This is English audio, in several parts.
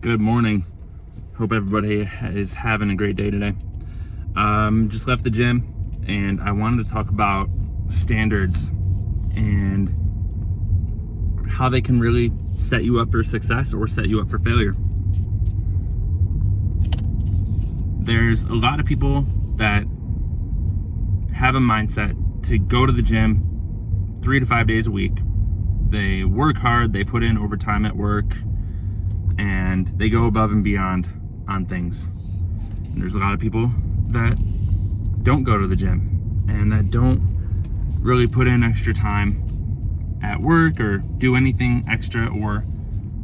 Good morning. Hope everybody is having a great day today. Just left the gym and I wanted to talk about standards and how they can really set you up for success or set you up for failure. There's a lot of people that have a mindset to go to the gym 3 to 5 days a week. They work hard, they put in overtime at work, and they go above and beyond on things. And there's a lot of people that don't go to the gym and that don't really put in extra time at work or do anything extra or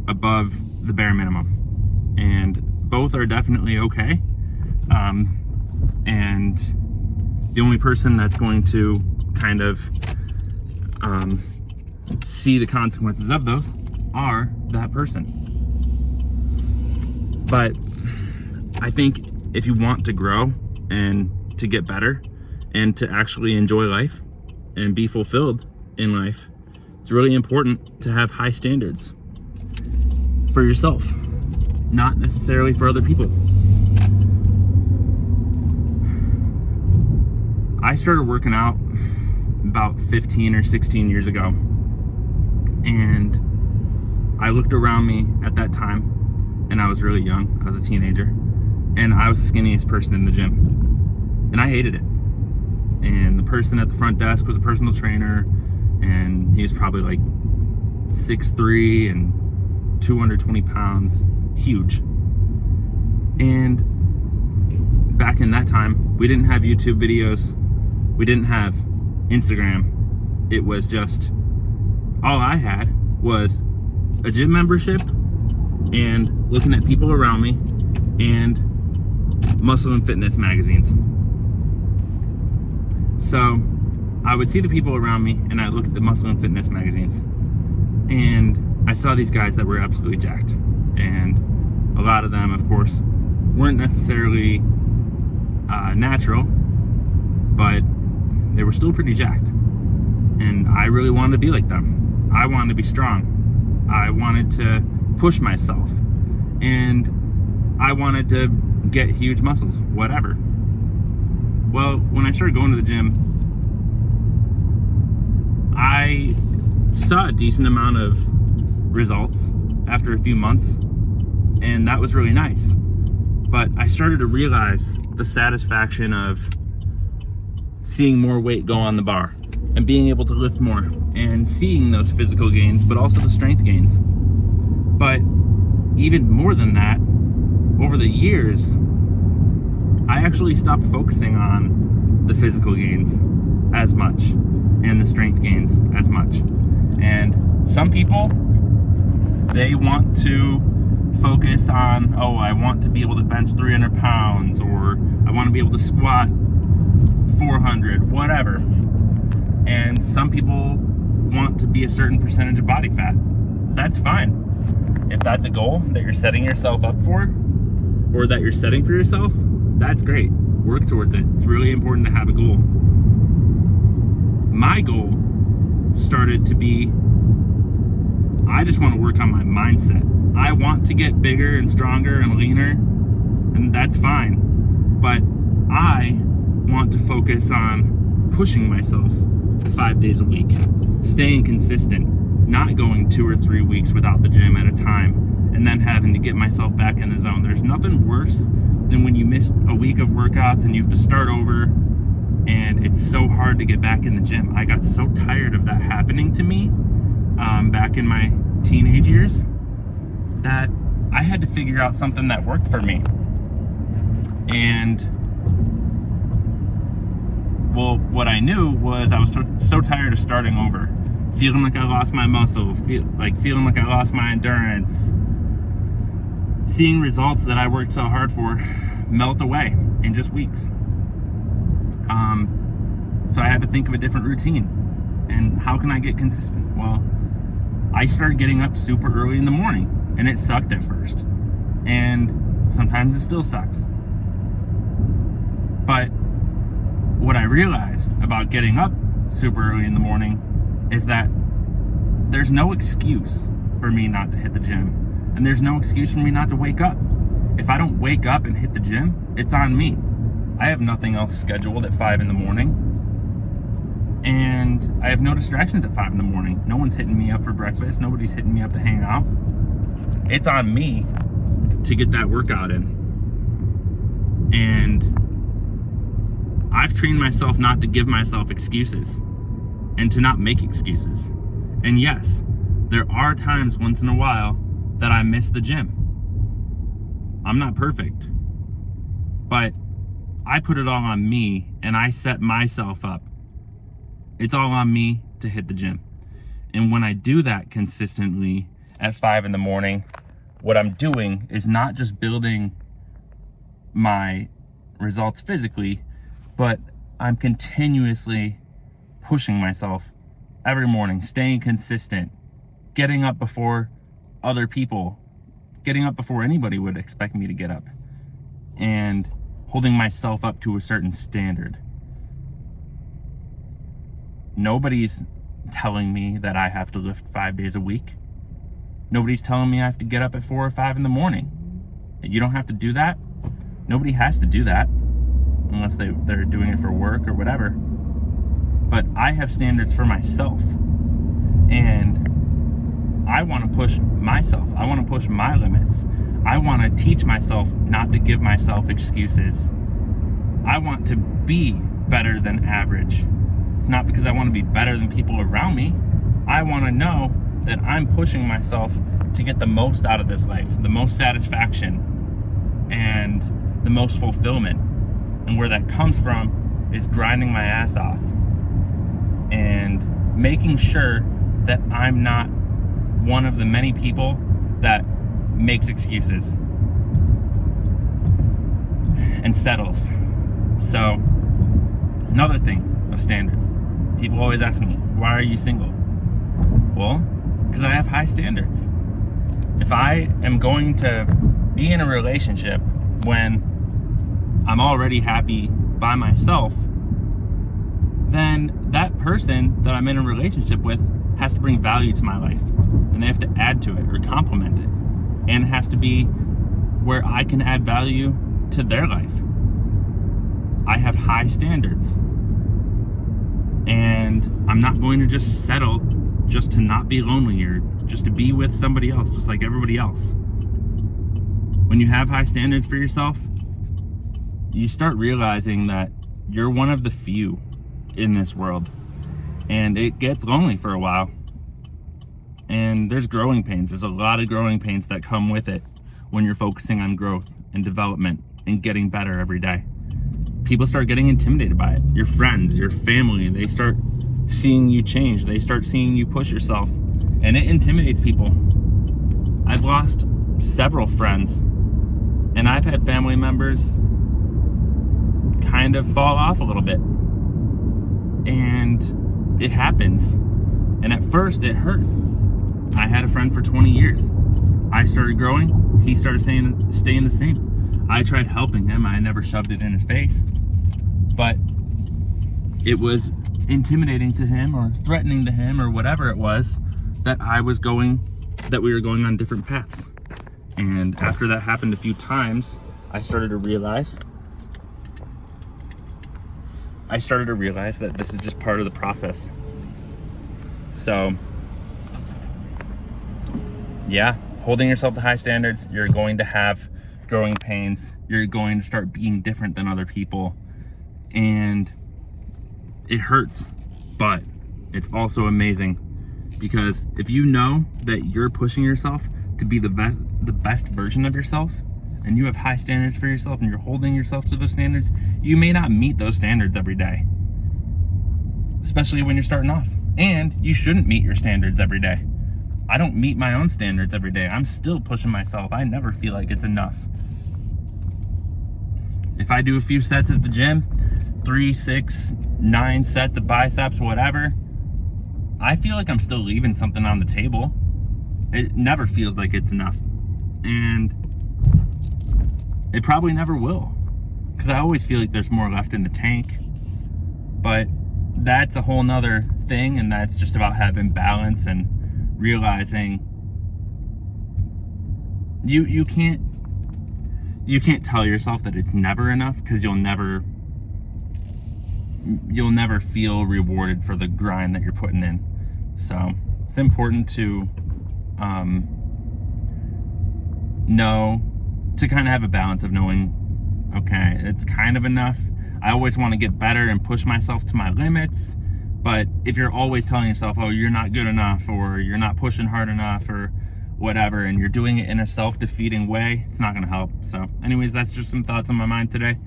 above the bare minimum. And both are definitely okay. And the only person that's going to kind of see the consequences of those are that person. But I think if you want to grow and to get better and to actually enjoy life and be fulfilled in life, it's really important to have high standards for yourself, not necessarily for other people. I started working out about 15 or 16 years ago, and I looked around me at that time, and I was really young. I was a teenager, and I was the skinniest person in the gym, and I hated it. And the person at the front desk was a personal trainer, and he was probably like 6'3" and 220 pounds, huge. And back in that time, we didn't have YouTube videos, we didn't have Instagram. It was just, all I had was a gym membership and looking at people around me and muscle and fitness magazines. So I would see the people around me and I'd look at the muscle and fitness magazines, and I saw these guys that were absolutely jacked, and a lot of them, of course, weren't necessarily natural, but they were still pretty jacked. And I really wanted to be like them. I wanted to be strong. I wanted to push myself, and I wanted to get huge muscles, whatever. Well, when I started going to the gym, I saw a decent amount of results after a few months, and that was really nice. But I started to realize the satisfaction of seeing more weight go on the bar and being able to lift more and seeing those physical gains, but also the strength gains. But even more than that, over the years, I actually stopped focusing on the physical gains as much and the strength gains as much. And some people, they want to focus on, oh, I want to be able to bench 300 pounds, or I want to be able to squat 400, whatever. And some people want to be a certain percentage of body fat. That's fine. If that's a goal that you're setting yourself up for, or that you're setting for yourself, that's great. Work towards it. It's really important to have a goal. My goal started to be, I just want to work on my mindset. I want to get bigger and stronger and leaner, and that's fine. But I want to focus on pushing myself 5 days a week, staying consistent, not going 2 or 3 weeks without the gym at a time, and then having to get myself back in the zone. There's nothing worse than when you miss a week of workouts and you have to start over, and it's so hard to get back in the gym. I got so tired of that happening to me back in my teenage years that I had to figure out something that worked for me. And well, what I knew was I was so tired of starting over, feeling like I lost my muscle, feeling like I lost my endurance, seeing results that I worked so hard for melt away in just weeks. So I had to think of a different routine. And how can I get consistent? Well, I started getting up super early in the morning, and it sucked at first. And sometimes it still sucks. But what I realized about getting up super early in the morning is that there's no excuse for me not to hit the gym. And there's no excuse for me not to wake up. If I don't wake up and hit the gym, it's on me. I have nothing else scheduled at 5 in the morning. And I have no distractions at 5 in the morning. No one's hitting me up for breakfast. Nobody's hitting me up to hang out. It's on me to get that workout in. And I've trained myself not to give myself excuses and to not make excuses. And yes, there are times once in a while that I miss the gym. I'm not perfect, but I put it all on me and I set myself up. It's all on me to hit the gym. And when I do that consistently at 5 in the morning, what I'm doing is not just building my results physically, but I'm continuously pushing myself every morning, staying consistent, getting up before other people, getting up before anybody would expect me to get up, and holding myself up to a certain standard. Nobody's telling me that I have to lift 5 days a week. Nobody's telling me I have to get up at 4 or 5 in the morning. You don't have to do that. Nobody has to do that unless they're doing it for work or whatever. But I have standards for myself, and I want to push myself. I want to push my limits. I want to teach myself not to give myself excuses. I want to be better than average. It's not because I want to be better than people around me. I want to know that I'm pushing myself to get the most out of this life, the most satisfaction and the most fulfillment. And where that comes from is grinding my ass off and making sure that I'm not one of the many people that makes excuses and settles. So, another thing of standards. People always ask me, why are you single? Well, because I have high standards. If I am going to be in a relationship when I'm already happy by myself, then that person that I'm in a relationship with has to bring value to my life, and they have to add to it or complement it, and it has to be where I can add value to their life. I have high standards, and I'm not going to just settle just to not be lonely or just to be with somebody else just like everybody else. When you have high standards for yourself, you start realizing that you're one of the few in this world, and it gets lonely for a while, and there's growing pains. There's a lot of growing pains that come with it when you're focusing on growth and development and getting better every day. People start getting intimidated by it. Your friends, your family, they start seeing you change. They start seeing you push yourself, and it intimidates people. I've lost several friends, and I've had family members kind of fall off a little bit, and it happens. And at first it hurt. I had a friend for 20 years. I started growing, he started staying the same. I tried helping him. I never shoved it in his face, but it was intimidating to him or threatening to him or whatever it was that we were going on different paths. And after that happened a few times, I started to realize that this is just part of the process. So yeah, holding yourself to high standards, you're going to have growing pains. You're going to start being different than other people, and it hurts, but it's also amazing, because if you know that you're pushing yourself to be the best version of yourself, and you have high standards for yourself and you're holding yourself to those standards, you may not meet those standards every day, especially when you're starting off. And you shouldn't meet your standards every day. I don't meet my own standards every day. I'm still pushing myself. I never feel like it's enough. If I do a few sets at the gym, 3, 6, 9 sets of biceps, whatever, I feel like I'm still leaving something on the table. It never feels like it's enough. And it probably never will, because I always feel like there's more left in the tank. But that's a whole nother thing, and that's just about having balance and realizing you can't tell yourself that it's never enough, because you'll never feel rewarded for the grind that you're putting in. So it's important to know, to kind of have a balance of knowing, okay, it's kind of enough. I always want to get better and push myself to my limits, but if you're always telling yourself, oh, you're not good enough, or you're not pushing hard enough, or whatever, and you're doing it in a self-defeating way, it's not going to help. So anyways, that's just some thoughts on my mind today.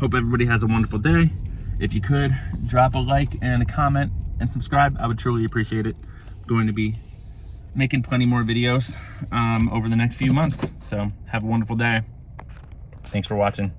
Hope everybody has a wonderful day. If you could, drop a like and a comment and subscribe, I would truly appreciate it. I'm going to be making plenty more videos over the next few months. So have a wonderful day. Thanks for watching.